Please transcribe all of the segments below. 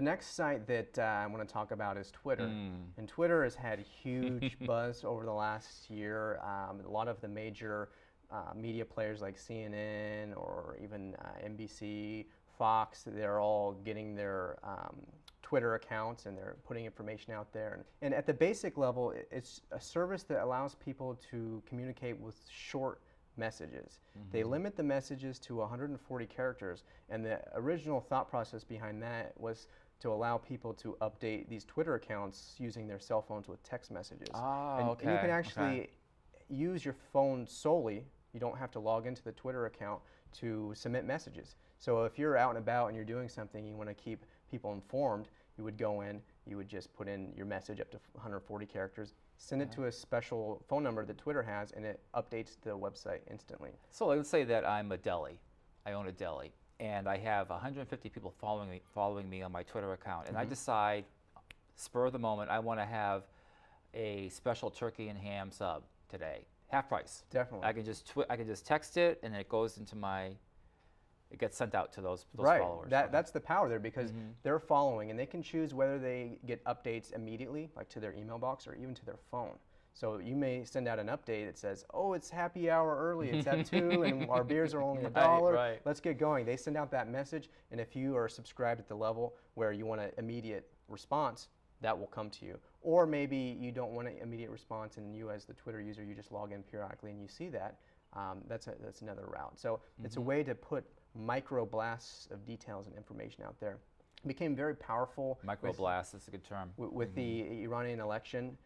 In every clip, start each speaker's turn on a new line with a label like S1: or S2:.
S1: The next site that I want to talk about is Twitter. And Twitter has had huge buzz over the last year. A lot of the major media players like CNN or even NBC, Fox, they're all getting their Twitter accounts and they're putting information out there. And at the basic level, it's a service that allows people to communicate with short messages. They limit the messages to 140 characters, and the original thought process behind that was to allow people to update these Twitter accounts using their cell phones with text messages. And you can actually use your phone solely. You don't have to log into the Twitter account to submit messages. So if you're out and about and you're doing something, you want to keep people informed, you would go in, you would just put in your message up to 140 characters, send it to a special phone number that Twitter has, and it updates the website instantly.
S2: So let's say that I'm a deli. I own a deli, and I have 150 people following me on my Twitter account, and I decide, spur of the moment, I want to have a special turkey and ham sub today, half price.
S1: Definitely.
S2: I can just text it, and it goes into my. It gets sent out to those followers.
S1: That's the power there, because they're following, and they can choose whether they get updates immediately, like to their email box or even to their phone. So you may send out an update that says, oh, it's happy hour early, it's at 2, and our beers are only $1. Let's get going. They send out that message, and if you are subscribed at the level where you want an immediate response, that will come to you. Or maybe you don't want an immediate response, and you as the Twitter user, you just log in periodically and you see that. That's another route. So it's a way to put micro blasts of details and information out there. It became very powerful.
S2: Micro blasts, that's a good term.
S1: With the Iranian election,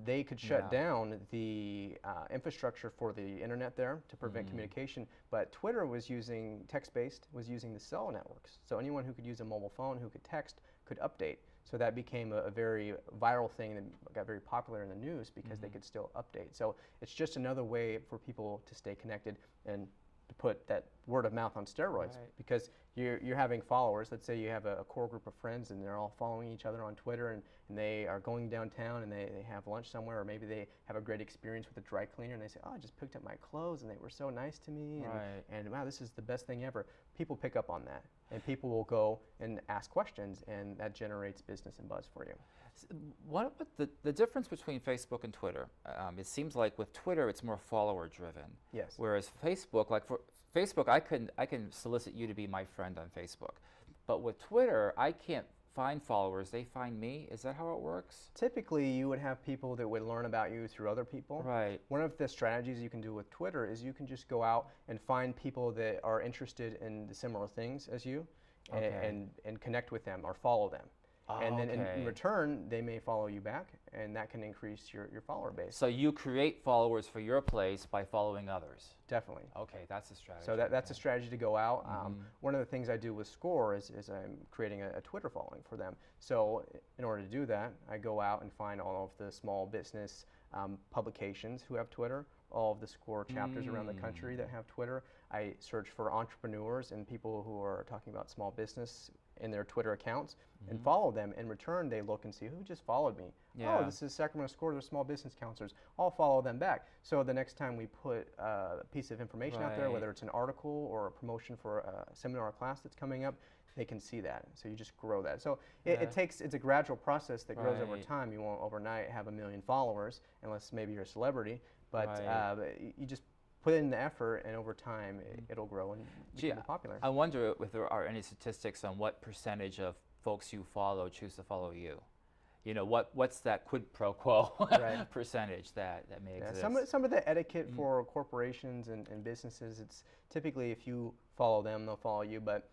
S1: they could shut down the infrastructure for the internet there to prevent communication, but Twitter was using text-based, was using the cell networks. So anyone who could use a mobile phone, who could text, could update. So that became a very viral thing that got very popular in the news because they could still update. So it's just another way for people to stay connected and to put that word of mouth on steroids, because you're having followers. Let's say you have a core group of friends and they're all following each other on Twitter, and they are going downtown and they have lunch somewhere, or maybe they have a great experience with a dry cleaner and they say, oh, I just picked up my clothes and they were so nice to me, and wow, this is the best thing ever. People pick up on that, and people will go and ask questions, and that generates business and buzz for you.
S2: What the difference between Facebook and Twitter? It seems like with Twitter it's more follower driven.
S1: Yes.
S2: Whereas Facebook, like for Facebook, I can solicit you to be my friend on Facebook, but with Twitter I can't find followers, they find me. Is that how it works?
S1: Typically you would have people that would learn about you through other people.
S2: Right.
S1: One of the strategies you can do with Twitter is you can just go out and find people that are interested in the similar things as you, and connect with them or follow them. And then in return, they may follow you back, and that can increase your follower base.
S2: So you create followers for your place by following others?
S1: Definitely.
S2: Okay, that's a strategy.
S1: So that's a strategy to go out. One of the things I do with Score is I'm creating a Twitter following for them. So in order to do that, I go out and find all of the small business publications who have Twitter, all of the Score chapters around the country that have Twitter. I search for entrepreneurs and people who are talking about small business in their Twitter accounts and follow them. In return, they look and see who just followed me. Oh, this is Sacramento Score, they're small business counselors. I'll follow them back. So the next time we put a piece of information out there, whether it's an article or a promotion for a seminar or class that's coming up, they can see that. So you just grow that. So it's a gradual process that grows over time. You won't overnight have 1 million followers unless maybe you're a celebrity, but you just put in the effort, and over time it'll grow and become popular.
S2: I wonder if there are any statistics on what percentage of folks you follow choose to follow you. You know, what's that quid pro quo percentage that may exist?
S1: Some of the etiquette for corporations and businesses, it's typically if you follow them, they'll follow you. But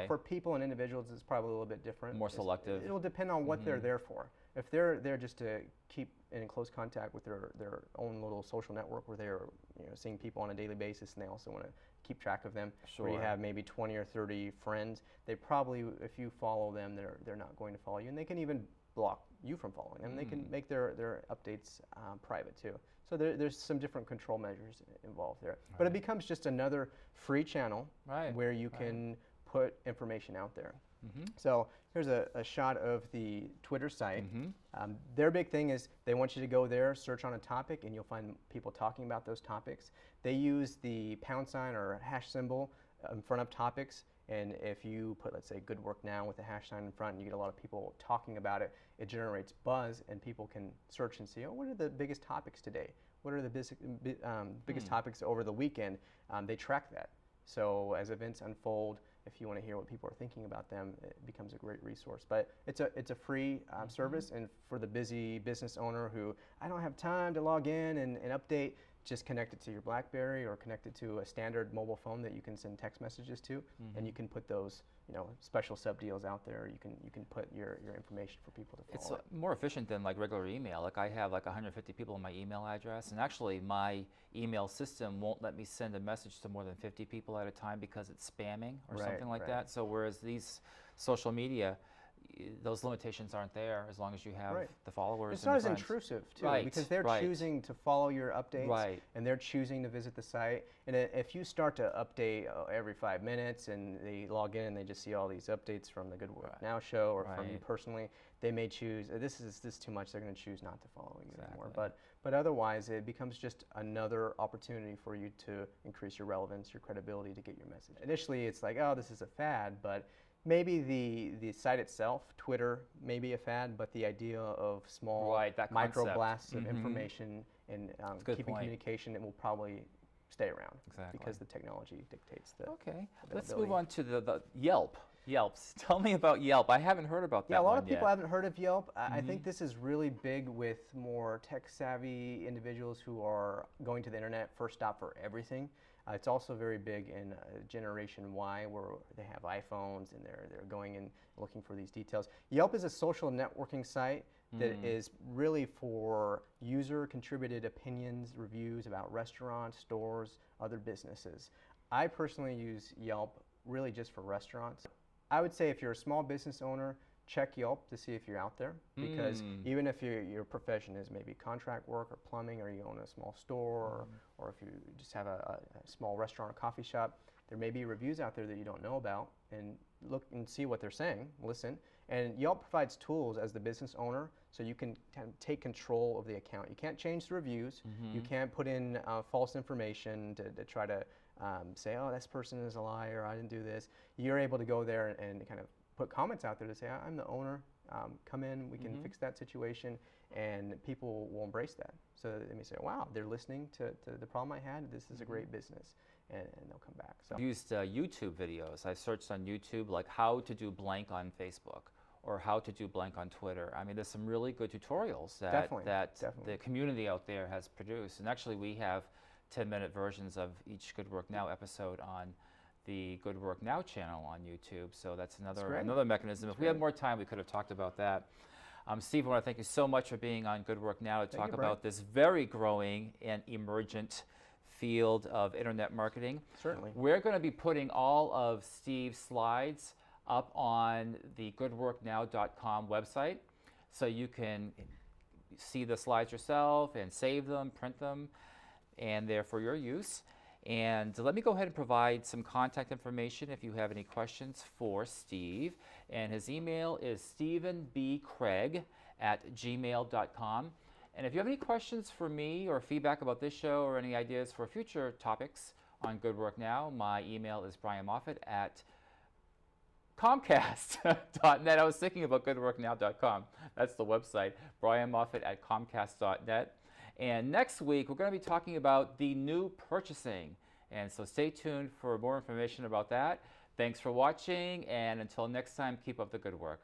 S1: for people and individuals, it's probably a little bit different.
S2: More selective.
S1: It'll depend on what they're there for. If they're there just to keep in close contact with their own little social network where they're seeing people on a daily basis, and they also want to keep track of them, where you have maybe 20 or 30 friends, they probably, if you follow them, they're not going to follow you. And they can even block you from following them. They can make their updates private too. So there's some different control measures involved there. But it becomes just another free channel where you can put information out there. So here's a shot of the Twitter site. Their big thing is they want you to go there, search on a topic, and you'll find people talking about those topics. They use the # or hash symbol in front of topics, And if you put, let's say, Good Work Now with a hash sign in front, and you get a lot of people talking about it, it generates buzz, and people can search and see, oh, what are the biggest topics today? What are the biggest topics over the weekend? They track that. So as events unfold, if you want to hear what people are thinking about them, it becomes a great resource. But it's a free service, and for the busy business owner who, I don't have time to log in and update, just connect it to your BlackBerry or connect it to a standard mobile phone that you can send text messages to, and you can put those special sub deals out there. You can put your information for people to follow.
S2: It's more efficient than like regular email. Like I have like 150 people in my email address, and actually my email system won't let me send a message to more than 50 people at a time because it's spamming or something like that. So whereas these social media, those limitations aren't there as long as you have the followers.
S1: It's not as intrusive too, because they're choosing to follow your updates, and they're choosing to visit the site. And if you start to update every 5 minutes, and they log in and they just see all these updates from the Good Work Now show or from you personally, they may choose this is too much. They're going to choose not to follow you anymore. But otherwise, it becomes just another opportunity for you to increase your relevance, your credibility, to get your message. Initially, it's like, oh, this is a fad, but maybe the site itself, Twitter, may be a fad, but the idea of small microblasts of information and keeping communication, it will probably stay around because the technology dictates the
S2: Let's move on to the Yelp. Yelps. Tell me about Yelp. I haven't heard about that.
S1: Yeah, a lot of people haven't heard of Yelp. I think this is really big with more tech-savvy individuals who are going to the internet first stop for everything. It's also very big in Generation Y, where they have iPhones and they're going and looking for these details. Yelp is a social networking site that is really for user-contributed opinions, reviews about restaurants, stores, other businesses. I personally use Yelp really just for restaurants. I would say if you're a small business owner, check Yelp to see if you're out there, because even if your profession is maybe contract work or plumbing, or you own a small store, or if you just have a small restaurant or coffee shop, there may be reviews out there that you don't know about, and look and see what they're saying, listen. And Yelp provides tools as the business owner so you can kind of take control of the account. You can't change the reviews, you can't put in false information to try to say, oh, this person is a liar, I didn't do this. You're able to go there and kind of put comments out there to say, I'm the owner, come in, we can fix that situation, and people will embrace that. So they may say, wow, they're listening to the problem I had, this is a great business, and they'll come back. So
S2: I've used YouTube videos. I've searched on YouTube like how to do blank on Facebook, or how to do blank on Twitter. I mean, there's some really good tutorials that the community out there has produced. And actually we have 10-minute versions of each Good Work Now episode on the Good Work Now channel on YouTube. So that's another mechanism. If we had more time, we could have talked about that. Steve, I want to thank you so much for being on Good Work Now to talk about this very growing and emergent field of internet marketing.
S1: Certainly.
S2: We're going to be putting all of Steve's slides up on the goodworknow.com website, so you can see the slides yourself and save them, print them, and they're for your use. And let me go ahead and provide some contact information if you have any questions for Steve. And his email is stephenbcraig@gmail.com. And if you have any questions for me or feedback about this show or any ideas for future topics on Good Work Now, my email is brianmoffat@comcast.net. I was thinking about goodworknow.com. That's the website, brianmoffat@comcast.net. And next week, we're going to be talking about the new purchasing. And so stay tuned for more information about that. Thanks for watching, and until next time, keep up the good work.